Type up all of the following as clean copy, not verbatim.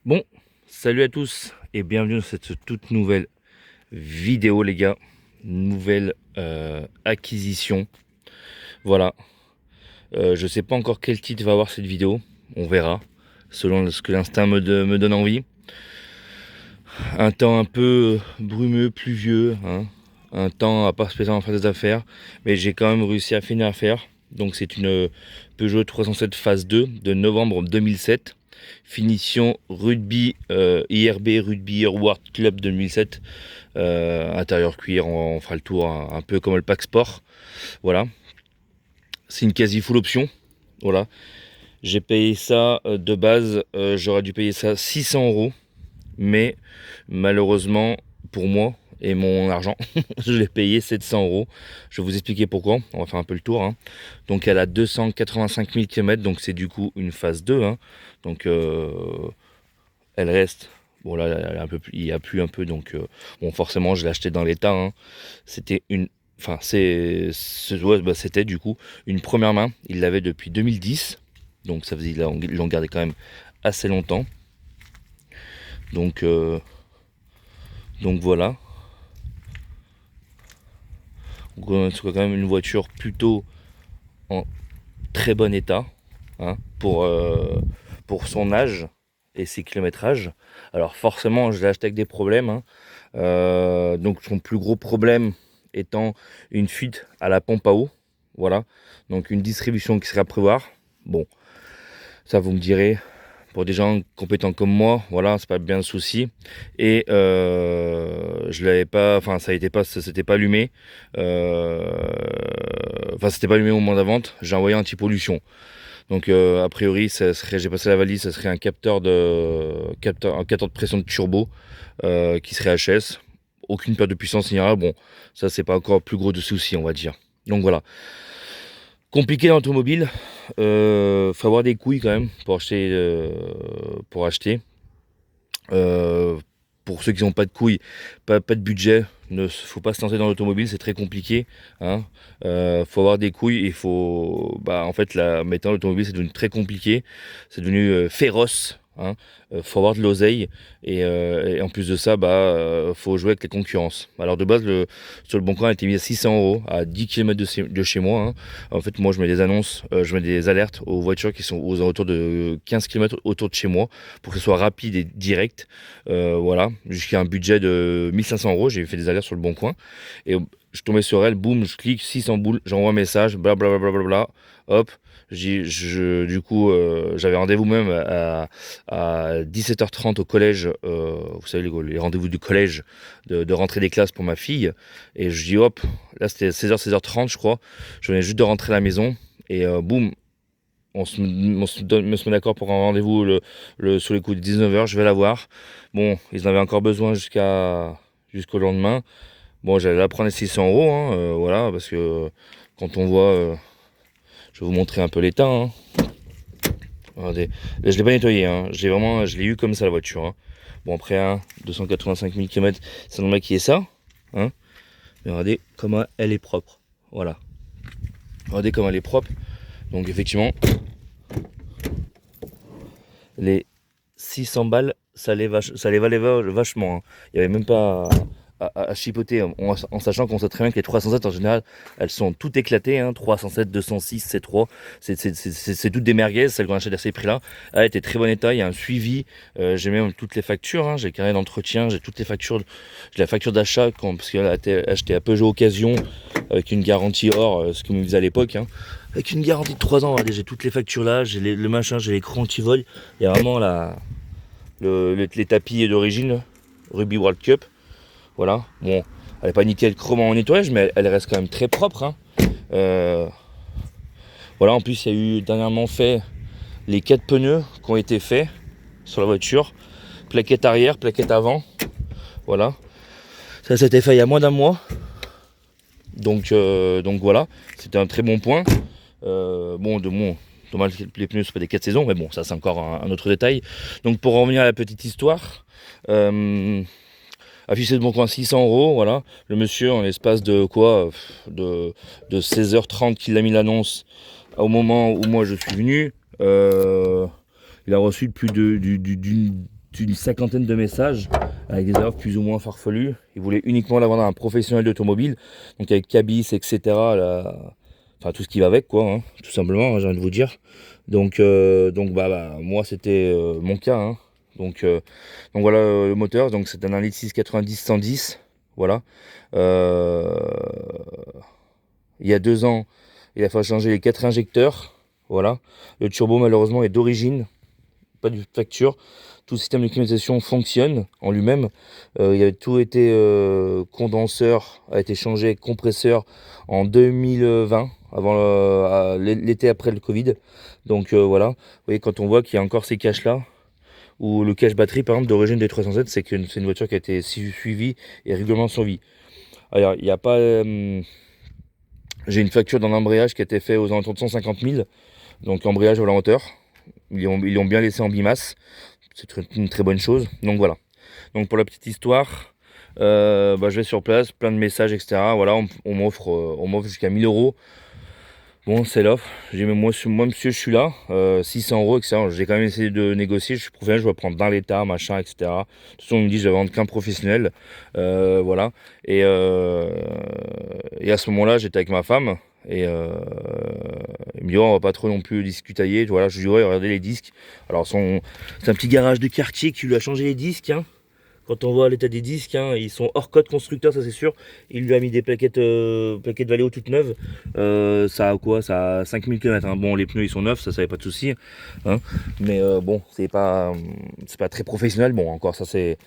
Bon, salut à tous et bienvenue dans cette toute nouvelle vidéo les gars. Nouvelle acquisition. Voilà. Je sais pas encore quel titre va avoir cette vidéo. On verra. Selon ce que l'instinct me donne envie. Un temps un peu brumeux, pluvieux. Hein. Un temps à pas spécialement faire des affaires. Mais j'ai quand même réussi à finir à faire. Donc c'est une Peugeot 307 phase 2 de novembre 2007. Finition rugby, IRB Rugby World Club 2007. Intérieur cuir, on fera le tour un peu comme le pack sport. Voilà. C'est une quasi full option. Voilà. J'ai payé ça de base, j'aurais dû payer ça 600 euros. Mais malheureusement, pour moi et mon argent, je l'ai payé 700 euros. Je vais vous expliquer pourquoi. On va faire un peu le tour. Hein. Donc elle a 285 000 km, donc c'est du coup une phase 2. Hein. Donc elle reste. Bon là, elle a un peu, il a plu un peu, donc bon forcément je l'ai acheté dans l'état. Hein. C'était une, enfin ouais, bah, c'était du coup une première main. Il l'avait depuis 2010, donc ça faisait, ils l'ont gardé quand même assez longtemps. Donc voilà. Donc, c'est quand même une voiture plutôt en très bon état, hein, pour son âge et ses kilométrages. Alors forcément, je l'ai acheté avec des problèmes. Hein. Donc son plus gros problème étant une fuite à la pompe à eau. Voilà. Donc une distribution qui serait à prévoir. Bon, ça vous me direz, pour des gens compétents comme moi, voilà, c'est pas bien le souci. Et je l'avais pas, enfin ça s'était pas allumé. Enfin c'était pas allumé au moment de la vente. J'ai envoyé un anti-pollution. Donc a priori, j'ai passé la valise, ça serait un un capteur de pression de turbo qui serait HS. Aucune perte de puissance ni rien. Bon, ça c'est pas encore plus gros de soucis, on va dire. Donc voilà. Compliqué dans l'automobile. Faut avoir des couilles quand même pour acheter. Euh, pour ceux qui n'ont pas de couilles, pas de budget, ne faut pas se lancer dans l'automobile, c'est très compliqué. Hein. Faut avoir des couilles. Il faut, bah, en fait, maintenant l'automobile c'est devenu très compliqué, c'est devenu féroce. Hein. Faut avoir de l'oseille et en plus de ça, bah, faut jouer avec les concurrences. Alors de base, sur le bon coin, a été mis à 600 euros à 10 km de chez moi. Hein. En fait, moi, je mets des annonces, je mets des alertes aux voitures qui sont aux alentours de 15 km autour de chez moi pour que ce soit rapide et direct. Voilà, jusqu'à un budget de 1500 euros. J'ai fait des alertes sur le bon coin et je tombais sur elle, boum, je clique 600 boules, j'envoie un message, blablabla, hop. Du coup, j'avais rendez-vous même à 17h30 au collège, vous savez, les rendez-vous du collège de rentrée des classes pour ma fille. Et je dis hop, là c'était 16h, 16h30, je crois. Je venais juste de rentrer à la maison et boum, on se met d'accord pour un rendez-vous sur les coups de 19h, je vais la voir. Bon, ils en avaient encore besoin jusqu'au lendemain. Bon, j'allais la prendre les 600 euros, hein, voilà, parce que quand on voit, je vais vous montrer un peu l'état. Hein. Regardez, là, je l'ai pas nettoyé, hein. Je l'ai eu comme ça la voiture. Hein. Bon, après, hein, 285 000 km, c'est normal qu'il y ait ça. Hein. Mais regardez comment elle est propre. Voilà. Regardez comment elle est propre. Donc, effectivement, les 600 balles, ça les valait vachement. Hein. Il n'y avait même pas à chipoter, en sachant qu'on sait très bien que les 307 en général, elles sont toutes éclatées. Hein. 307, 206, C3, c'est toutes des merguez, celles qu'on achète à ces prix-là. Elle était très bon état, il y a un suivi. J'ai même toutes les factures, hein. J'ai le carnet d'entretien, j'ai toutes les factures. J'ai la facture d'achat, parce qu'elle a été achetée à Peugeot Occasion, avec une garantie hors, ce qu'on me faisait à l'époque. Hein. Avec une garantie de 3 ans, regardez, j'ai toutes les factures là, j'ai le machin, j'ai l'écran anti-vol. Il y a vraiment les tapis d'origine, Rugby World Cup. Voilà, bon, elle n'est pas nickel chrome en nettoyage, mais elle reste quand même très propre. Hein. Voilà, en plus, il y a eu dernièrement fait les 4 pneus qui ont été faits sur la voiture. Plaquette arrière, plaquette avant. Voilà, ça s'était fait il y a moins d'un mois. Donc voilà, c'était un très bon point. Dommage que les pneus ne soient pas des 4 saisons, mais bon, ça c'est encore un autre détail. Donc pour revenir à la petite histoire, affiché de bon coin 600 euros, voilà. Le monsieur, en l'espace de quoi, de 16h30 qu'il a mis l'annonce au moment où moi je suis venu, il a reçu plus d'une une cinquantaine de messages avec des offres plus ou moins farfelues. Ils voulaient uniquement la vendre à un professionnel d'automobile, donc avec cabis, etc. Là, enfin tout ce qui va avec, quoi, hein, tout simplement, hein, j'ai envie de vous dire. Donc moi c'était mon cas, hein. Donc voilà le moteur, donc c'est un 1.6 90-110, voilà. Il y a 2 ans, il a fallu changer les 4 injecteurs, voilà. Le turbo malheureusement est d'origine, pas de facture. Tout le système de climatisation fonctionne en lui-même. Il a tout été condenseur, a été changé compresseur en 2020, avant l'été après le Covid. Donc voilà, vous voyez quand on voit qu'il y a encore ces caches là, ou le cache batterie par exemple d'origine des 307, c'est que c'est une voiture qui a été suivie et régulièrement survie. Alors il n'y a pas, j'ai une facture dans l'embrayage qui a été fait aux alentours de 150 000, donc embrayage à la hauteur. Ils l'ont bien laissé en bimasse. C'est une très bonne chose. Donc voilà. Donc pour la petite histoire, je vais sur place, plein de messages, etc. Voilà, on m'offre jusqu'à 1000 euros. Bon, c'est l'offre. J'ai dit, moi, monsieur, je suis là. 600 euros, etc. J'ai quand même essayé de négocier. Je suis professionnel, je vais prendre dans l'état, machin, etc. De toute façon, on me dit, je vais vendre qu'un professionnel. Voilà. Et à ce moment-là, j'étais avec ma femme. Et il me dit, oh, on va pas trop non plus discutailler. Voilà, je lui dis, ouais, regardez les disques. Alors, c'est un petit garage de quartier qui lui a changé les disques, hein. Quand on voit l'état des disques, hein, ils sont hors code constructeur, ça c'est sûr. Il lui a mis des plaquettes Valeo toutes neuves. Ça a quoi? Ça a 5000 km. Hein. Bon, les pneus ils sont neufs, ça, ça avait pas de souci. Hein. Mais bon, c'est pas très professionnel. Bon, encore ça c'est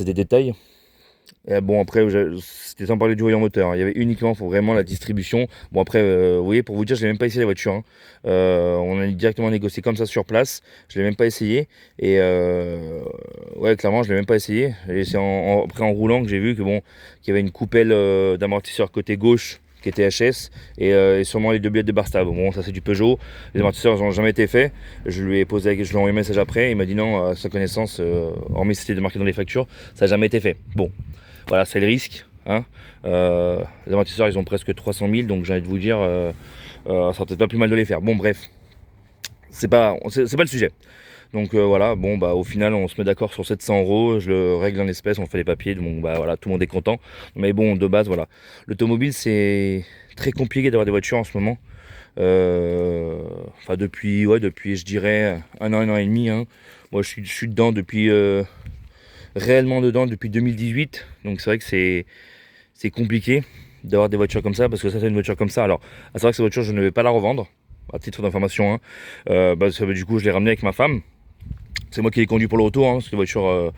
des détails. Et bon, après, c'était sans parler du voyant moteur, hein. Il y avait uniquement pour vraiment la distribution. Bon, après, vous voyez, pour vous dire, je n'ai même pas essayé la voiture, hein. On a directement négocié comme ça sur place. Je l'ai même pas essayé. Et ouais, clairement, je l'ai même pas essayé. Et c'est après en roulant que j'ai vu que bon, qu'il y avait une coupelle d'amortisseur côté gauche qui était HS et sûrement les 2 billettes de Barsta. Bon, ça c'est du Peugeot. Les amortisseurs n'ont jamais été faits. Je lui ai envoyé un message après. Il m'a dit non, à sa connaissance, hormis c'était marqué dans les factures, ça n'a jamais été fait. Bon. Voilà, c'est le risque. Hein. Les amortisseurs, ils ont presque 300 000, donc j'ai envie de vous dire, ça sera peut-être pas plus mal de les faire. Bon, bref, c'est pas le sujet. Donc voilà, bon, bah au final, on se met d'accord sur 700 euros, je le règle en espèces, on fait les papiers, donc bah voilà, tout le monde est content. Mais bon, de base, voilà. L'automobile, c'est très compliqué d'avoir des voitures en ce moment. Enfin, depuis, je dirais, un an et demi. Hein. Moi, je suis dedans depuis. Réellement dedans depuis 2018, donc c'est vrai que c'est compliqué d'avoir des voitures comme ça, parce que ça c'est une voiture comme ça. Alors c'est vrai que cette voiture je ne vais pas la revendre à titre d'information, hein. Du coup je l'ai ramenée avec ma femme, c'est moi qui l'ai conduit pour le retour, hein, parce que voiture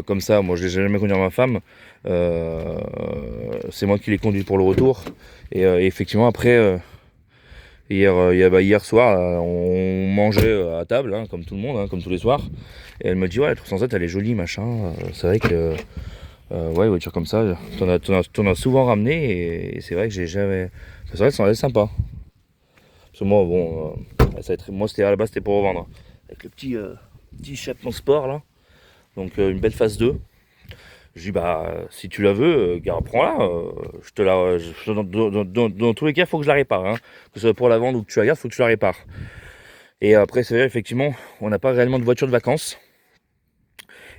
comme ça, moi je l'ai jamais conduit à ma femme, c'est moi qui l'ai conduit pour le retour. Et effectivement après hier soir, on mangeait à table, hein, comme tout le monde, hein, comme tous les soirs. Et elle me dit, ouais, la 307, elle est jolie, machin. C'est vrai que, ouais, une voiture comme ça, t'en as souvent ramené. Et c'est vrai que j'ai jamais. C'est vrai que ça en est sympa. Parce que moi, bon, moi, à la base, c'était pour revendre. Avec le petit Chapman Sport, là. Donc, une belle phase 2. Je dis, bah, si tu la veux, gare, prends-la. Je te la, dans tous les cas, il faut que je la répare. Hein. Que ce soit pour la vendre ou que tu la gardes, il faut que tu la répares. Et après, c'est vrai, effectivement, on n'a pas réellement de voiture de vacances.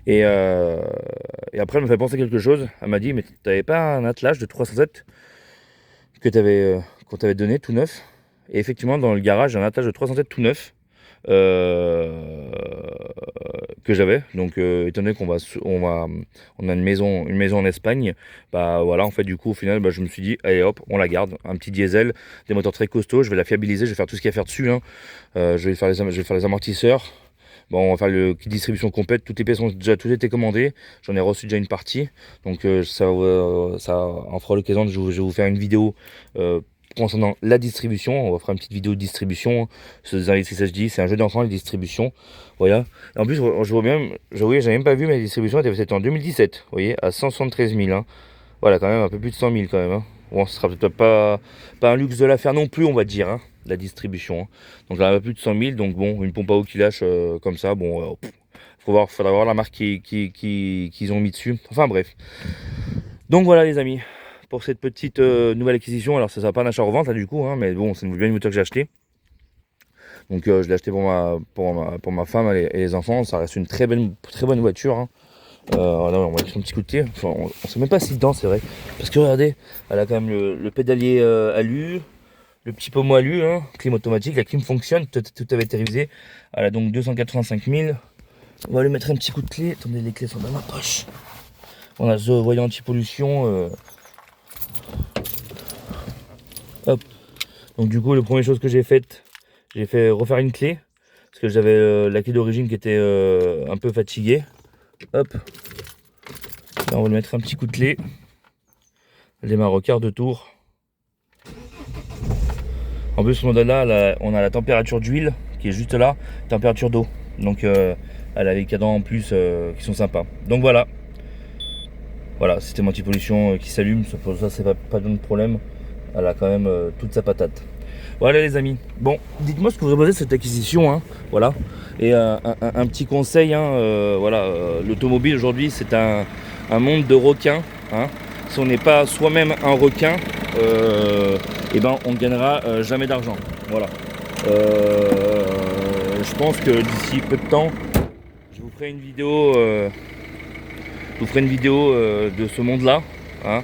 Et après, elle me fait penser quelque chose. Elle m'a dit, mais t'avais pas un attelage de 307 qu'on t'avait donné tout neuf? Et effectivement, dans le garage, j'ai un attelage de 307 tout neuf. Que j'avais, donc étant donné on a une maison en Espagne, bah voilà, en fait du coup au final, bah, je me suis dit allez hop, on la garde, un petit diesel, des moteurs très costauds, je vais la fiabiliser, je vais faire tout ce qu'il y a à faire dessus, hein. Je vais faire les amortisseurs. Bon, on va faire le kit distribution complète, toutes les pièces ont déjà tout été commandées, j'en ai reçu déjà une partie, donc ça en fera l'occasion, je vais vous faire une vidéo concernant la distribution. On va faire une petite vidéo de distribution. C'est un jeu d'enfant, la distribution. Voilà. Et en plus, je vois bien, j'avais même pas vu, mais la distribution était faite en 2017. Vous voyez, à 173 000. Hein. Voilà, quand même, un peu plus de 100 000 quand même. Hein. Bon, ce sera peut-être pas un luxe de la faire non plus, on va dire, hein, la distribution. Hein. Donc là, un peu plus de 100 000. Donc bon, une pompe à eau qui lâche comme ça. Bon, faudra voir la marque qu'ils ont mis dessus. Enfin bref. Donc voilà les amis, pour cette petite nouvelle acquisition. Alors ça sera pas un achat-revente là du coup, hein, mais bon, c'est une moto que j'ai acheté. Donc je l'ai acheté pour ma femme et les enfants. Ça reste une très bonne voiture, hein. Voilà, on va mettre un petit coup de pied. Enfin, on sait même pas si dedans, c'est vrai. Parce que regardez, elle a quand même le pédalier alu, le petit pommeau alu, hein, clim automatique, la clim fonctionne, tout avait été révisé. Elle a donc 285 000. On va lui mettre un petit coup de clé. Attendez, les clés sont dans ma poche. On a ce voyant anti-pollution. Hop. Donc du coup, la première chose que j'ai faite, j'ai fait refaire une clé. Parce que j'avais la clé d'origine qui était un peu fatiguée. Hop. Là, on va lui mettre un petit coup de clé. Elle démarre au quart de tour. En plus, ce modèle-là, on a la température d'huile qui est juste là, température d'eau. Donc, elle a les cadrans en plus qui sont sympas. Donc voilà. Voilà, système anti-pollution qui s'allume. Pour ça, c'est pas de problème. Elle a quand même toute sa patate. Voilà les amis. Bon, dites-moi ce que vous avez pensé de cette acquisition, hein. Voilà. Et un petit conseil, hein, voilà, l'automobile aujourd'hui, c'est un monde de requins, hein. Si on n'est pas soi-même un requin, et ben on ne gagnera jamais d'argent. Voilà. Je pense que d'ici peu de temps, je vous ferai une vidéo, de ce monde-là, hein,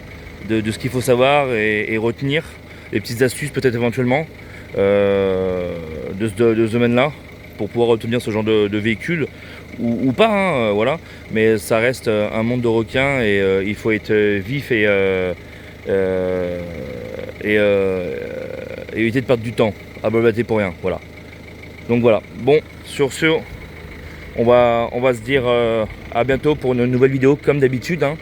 de ce qu'il faut savoir et retenir, les petites astuces peut-être éventuellement de ce domaine-là pour pouvoir obtenir ce genre de véhicule ou pas, hein, voilà. Mais ça reste un monde de requins et il faut être vif et éviter de perdre du temps à blablater pour rien, voilà. Donc voilà, bon, sur ce, on va se dire à bientôt pour une nouvelle vidéo comme d'habitude, hein.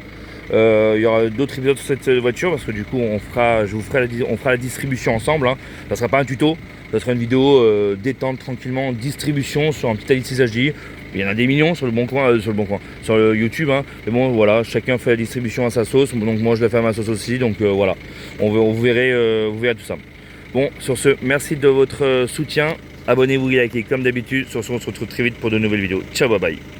Il y aura d'autres épisodes sur cette voiture parce que du coup on fera la distribution ensemble, hein. Ça sera pas un tuto, ça sera une vidéo détente tranquillement, distribution sur un petit Ali 6 HD. Il y en a des millions sur sur le YouTube, hein. Mais bon voilà, chacun fait la distribution à sa sauce, donc moi je la fais à ma sauce aussi, donc voilà, vous verrez tout ça. Bon, sur ce, merci de votre soutien, abonnez-vous et likez comme d'habitude, sur ce on se retrouve très vite pour de nouvelles vidéos. Ciao, bye bye.